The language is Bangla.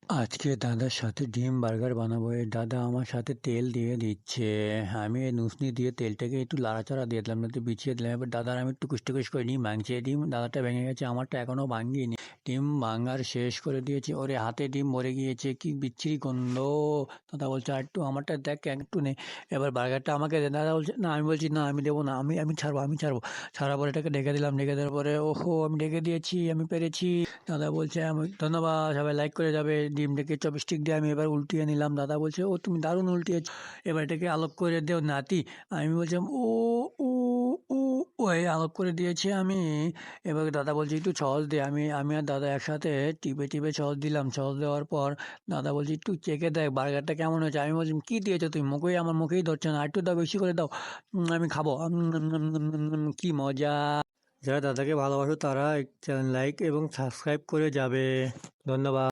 আজকে দাদার সাথে ডিম বার্গার বানাবো। এই দাদা আমার সাথে তেল দিয়ে দিচ্ছে। আমি এই নুসনি দিয়ে তেলটাকে একটু লাড়াচাড়া দিয়ে দিলাম, একটু বিছিয়ে দিলাম। এবার দাদার আমি টুকুস টুকুস করে ডিম ভাঙছি। ডিম দাদারটা ভেঙে গেছে, আমারটা এখনও ভাঙিনি। ডিম ভাঙার শেষ করে দিয়েছি। ওরে হাতে ডিম মরে গিয়েছে, কি বিচ্ছিরি গন্ধ। দাদা বলছে আর একটু আমারটা দেখ, একটু নে। এবার বার্গারটা আমাকে দে। দাদা বলছে না, আমি বলছি না, আমি দেবো না, আমি আমি ছাড়বো, আমি ছাড়বো। ছাড়ার পরে এটাকে ঢেকে দিলাম। ঢেকে দেওয়ার পরে ওহো, আমি ঢেকে দিয়েছি, আমি পেরেছি। দাদা বলছে আমি ধন্যবাদ, সবাই লাইক করে যাবে। ডিমটাকে চপস্টিক দিয়ে আমি এবার উল্টিয়ে নিলাম। দাদা বলছে ও তুমি দারুণ উল্টিয়েছো, এবার এটাকে আলোক করে দেও নাতি। আমি বলছিলাম ও ও ও ওই আলোক করে দিয়েছি আমি। এবার দাদা বলছে একটু সস দে। আমি আর দাদা একসাথে টিপে টিপে সস দিলাম। সস দেওয়ার পর দাদা বলছে একটু চেখে দেখ বার্গারটা কেমন হয়েছে। আমি বলছি কী দিয়েছো তুমি, আমার মুখেই ধরছে না, একটু দাও, বেশি করে দাও, আমি খাবো। কি মজা। যারা দাদাকে ভালোবাসো তারা চ্যানেল লাইক এবং সাবস্ক্রাইব করে যাবে। ধন্যবাদ।